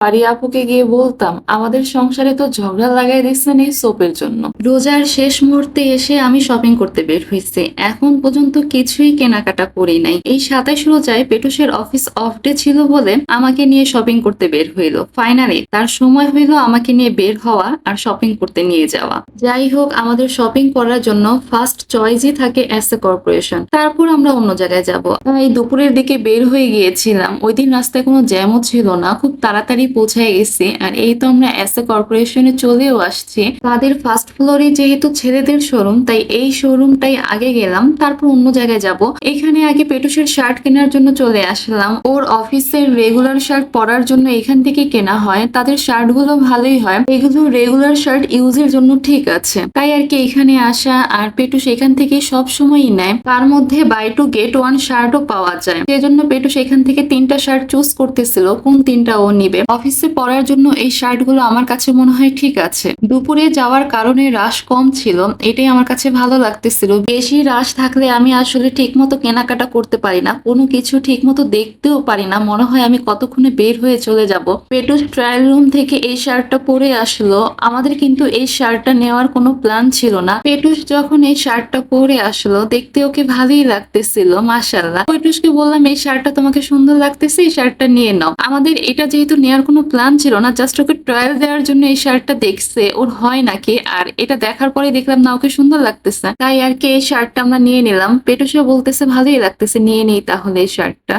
পারি আপুকে গিয়ে বলতাম আমাদের সংসারে তো ঝগড়া লাগাই দিচ্ছেন এই সোপের জন্য। রোজার শেষ মুহূর্তে এসে আমি শপিং করতে বের হয়েছি, এখন পর্যন্ত কিছুই কেনাকাটা করি নাই। এই 27 রোজায় পেটুসের অফিস অফ ডে ছিল বলে আমাকে নিয়ে শপিং করতে বের হইলো। ফাইনালি তার সময় হইলো আমাকে নিয়ে বের হওয়া আর শপিং করতে নিয়ে যাওয়া। যাই হোক, আমাদের শপিং করার জন্য ফার্স্ট চয়েসই থাকে এসএ কর্পোরেশন, তারপর আমরা অন্য জায়গায় যাব। তাই দুপুরের দিকে বের হয়ে গিয়েছিলাম। ওই দিন রাস্তায় কোনো জ্যামও ছিল না, খুব তাড়াতাড়ি পৌঁছায় গেছি। আর এই তো আমরা এসএ কর্পোরেশনে চলেও আসছি। তাদের ফার্স্ট ফ্লোরে যেহেতু ছেলেদের শোরুম, তাই এই শোরুমটাই আগে গেলাম, তারপর অন্য জায়গায় যাব। এখানে আগে পেটুসের শার্ট কেনার জন্য চলে আসলাম। ওর অফিসের রেগুলার শার্ট পরার জন্য এখান থেকে কেনা হয়। তাদের শার্ট গুলো ভালোই হয়, এগুলো রেগুলার শার্ট ইউজের জন্য ঠিক আছে। তাই আর কি এখানে আসা। আর পেটুস এখান থেকে সব সময়ই নেয়, তার মধ্যে বাই টু গেট ওয়ান শার্টও পাওয়া যায়। সেজন্য পেটুস এখান থেকে 3টা শার্ট চুজ করতেছিল কোন 3টা ও নিবে। অফিসে পরার জন্য এই শার্ট গুলো আমার কাছে মনে হয় ঠিক আছে। দুপুরে যাওয়ার কারণে রাশ কম ছিল, এটাই আমার কাছে ভালো লাগতেছিল। বেশি রাশ থাকলে আমি আসলে ঠিক মতো কেনাকাটা করতে পারি না, কোনো কিছু ঠিক মতো দেখতেও পারি না, মনে হয় আমি কতক্ষণে বের হয়ে চলে যাব। পেটুস ট্রায়াল রুম থেকে এই শার্টটা পরে আসলো। আমাদের কিন্তু এই শার্টটা নেওয়ার কোনো প্ল্যান ছিল না। পেটুস যখন এই শার্টটা পরে আসলো, দেখতে ওকে ভালোই লাগতেছিল, মাশাআল্লাহ। পেটুসকে বললাম এই শার্টটা তোমাকে সুন্দর লাগতেছে, এই শার্টটা নিয়ে নাও। আমাদের এটা যেহেতু নেওয়ার কোনো প্ল্যান ছিল না, জাস্ট ওকে ট্রায়াল দেওয়ার জন্য এই শার্টটা দেখছে ওর হয় নাকি, আর এটা দেখার পরে দেখলাম না ওকে সুন্দর লাগতেছে, তাই আর কি এই শার্টটা আমরা নিয়ে নিলাম। পেটুসও বলতেছে ভালোই লাগতেছে, নিয়ে নেই তাহলে এই শার্টটা।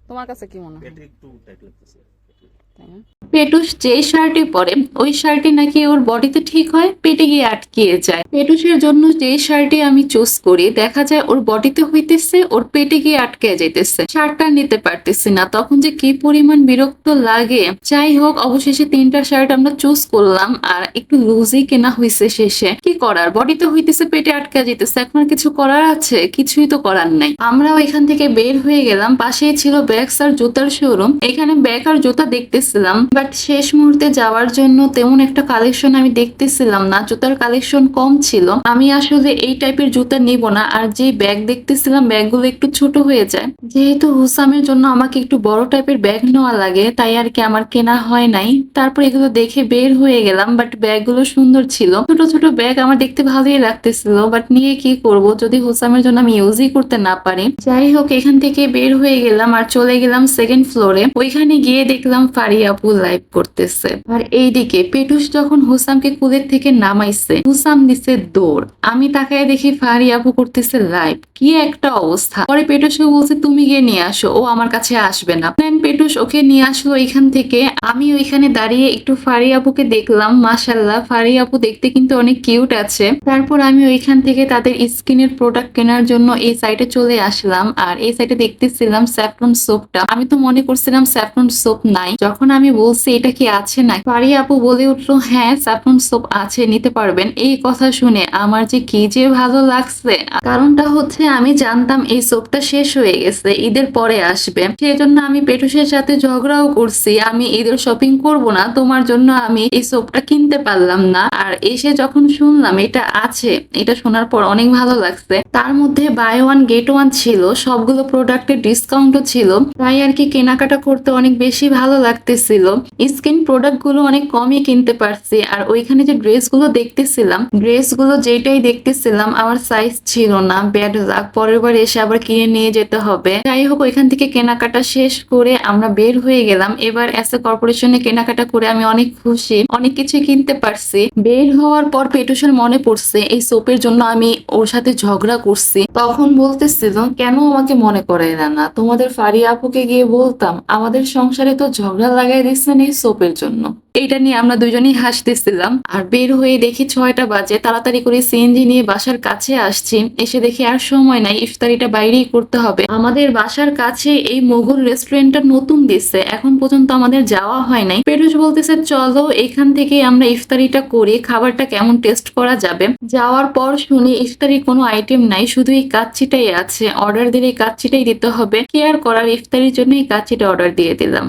তোমার কাছে কি মনে হয়? একটু টাইট লাগতেছে। তাই না? পেটুস যেই শার্টই পরে ওই শার্টই নাকি ওর বডিতে ঠিক হয়, পেটে গিয়ে আটকিয়ে যায়। পেটুসের জন্য যেই শার্টই আমি চুজ করি দেখা যায় ওর বডিতে হইতেছে, ওর পেটে গিয়ে আটকে যাইতেছে, শার্টটা নিতে পারতেছি না। তখন যে কি পরিমাণ বিরক্ত লাগে। যাই হোক, অবশেষে 3টা শার্ট আমরা চুজ করলাম, আর একটু লুজই কেনা হয়েছে শেষে। কি করার, বডিতে হইতেছে, পেটে আটকে যেতেছে, এখন আর কিছু করার আছে? কিছুই তো করার নাই। আমরাও এখান থেকে বের হয়ে গেলাম। পাশেই ছিল ব্যাগস আর জুতার শোরুম, এখানে ব্যাগ আর জুতা দেখতেছিলাম, বাট শেষ মুহূর্তে যাওয়ার জন্য তেমন একটা কালেকশন আমি দেখতেছিলাম না, জুতার কালেকশন কম ছিল। আমি আসলে এই টাইপের জুতা নিব না, আর যে ব্যাগ দেখতেছিলাম ব্যাগগুলো একটু ছোট হয়ে যায়। যেহেতু হুসামের জন্য আমাকে একটু বড় টাইপের ব্যাগ নেওয়া লাগে, তাই আর কি আমার কেনা হয় নাই। তারপর এগুলো দেখে বের হয়ে গেলাম, বাট ব্যাগগুলো সুন্দর ছিল। ছোট ছোট ব্যাগ আমার দেখতে ভালোই লাগতেছিল, বাট নিয়ে কি করব যদি হুসামের জন্য আমি ইউজই করতে না পারি। যাই হোক, এখান থেকে বের হয়ে গেলাম আর চলে গেলাম সেকেন্ড ফ্লোরে। ওইখানে গিয়ে দেখলাম ফারি আপু লাইভ করতেছে। আর এইদিকে পেটুস যখন হুসামকে কুলের থেকে নামাইছে, হুসাম দিছে দৌড়। আমি তাকায় দেখি ফারি আপু করতেছে লাইভ। কি একটা অবস্থা। পরে পেটুসকে বলছে তুমি গিয়ে নিয়ে আসো, ও আমার কাছে আসবে না। দেন পেটুস ওকে নিয়ে আসলো এখান থেকে। আমি ওইখানে দাঁড়িয়ে একটু ফারি আপুকে দেখলাম, মাশাআল্লাহ ফারি আপু দেখতে কিন্তু অনেক কিউট আছে। তারপর আমি ওইখান থেকে তাদের স্কিনের প্রোডাক্ট কেনার জন্য এই সাইডে চলে আসলাম। আর এই সাইডে দেখতেছিলাম স্যাফরন সোপটা। আমি তো মনে করছিলাম স্যাফরন সোপ নাই, যখন আমি বলছি এটা কি আছে না, ফারি আপু বলে উঠলো হ্যাঁ স্যাফরন সোপ আছে, নিতে পারবেন। এই কথা শুনে আমার যে কি যে ভালো লাগছে। কারণটা হচ্ছে আমি জানতাম এই সোপটা শেষ হয়ে গেছে, ঈদের পরে আসবে। সেই জন্য আমি পেটুসের সাথে ঝগড়াও করছি, আমি ঈদের শপিং করব না, তোমার জন্য আমি এই সোপটা কিনতে পারলাম না। আর এসে যখন শুনলাম এটা আছে, এটা শোনার পর অনেক ভালো লাগছে। তার মধ্যে বাই ওয়ান গেট ওয়ান ছিল, সবগুলো প্রোডাক্টের ডিসকাউন্টও ছিল, তাই আর কি কেনাকাটা করতে অনেক বেশি ভালো লাগতেছিল। স্কিন প্রোডাক্ট গুলো অনেক কমই কিনতে পারছি। আর ওইখানে যে ড্রেস গুলো দেখতেছিলাম, ড্রেস গুলো যেটাই দেখতেছিলাম আমার সাইজ ছিল না, ব্যাড লাক, পরের বার এসে আবার কিনে নিয়ে যেতে হবে। যাই হোক, ওইখান থেকে কেনাকাটা শেষ করে আমরা বের হয়ে গেলাম। এবার এসএ কর্পোরেশনে কেনাকাটা করে আমি অনেক খুশি, অনেক কিছু কিনতে পারছি। বের হওয়ার পর পেটুসের মনে পড়ছে এই সোপের জন্য আমি ওর সাথে ঝগড়া করছি। তখন বলতেছিল কেন আমাকে মনে করে না, তোমাদের ফারি আপুকে গিয়ে বলতাম আমাদের সংসারে তো ঝগড়া লাগাই দিচ্ছেন এই সোপের জন্য। এইটা নিয়ে আমরা দুজনেই হাসতেছিলাম। আর বের হয়ে দেখি 6টা বাজে, তাড়াতাড়ি করে সিএনজি নিয়ে বাসার কাছে আসছি। এসে দেখি আর সময় নাই, ইফতারিটা বাইরেই করতে হবে। আমাদের বাসার কাছে এই মোগল রেস্টুরেন্টটা নতুন দিচ্ছে, এখন পর্যন্ত আমাদের যাওয়া হয় নাই। পেটুস বলতেছে চলো এখান থেকে আমরা ইফতারিটা করি, খাবারটা কেমন টেস্ট করা যাবে। যাওয়ার পর শুনি ইফতারি কোনো আইটেম নাই, শুধু এই কাচ্চিটাই আছে। অর্ডার দিলে এই কাচ্চিটাই দিতে হবে, কি আর করার, ইফতারির জন্য এই কাচ্চিটা অর্ডার দিয়ে দিলাম।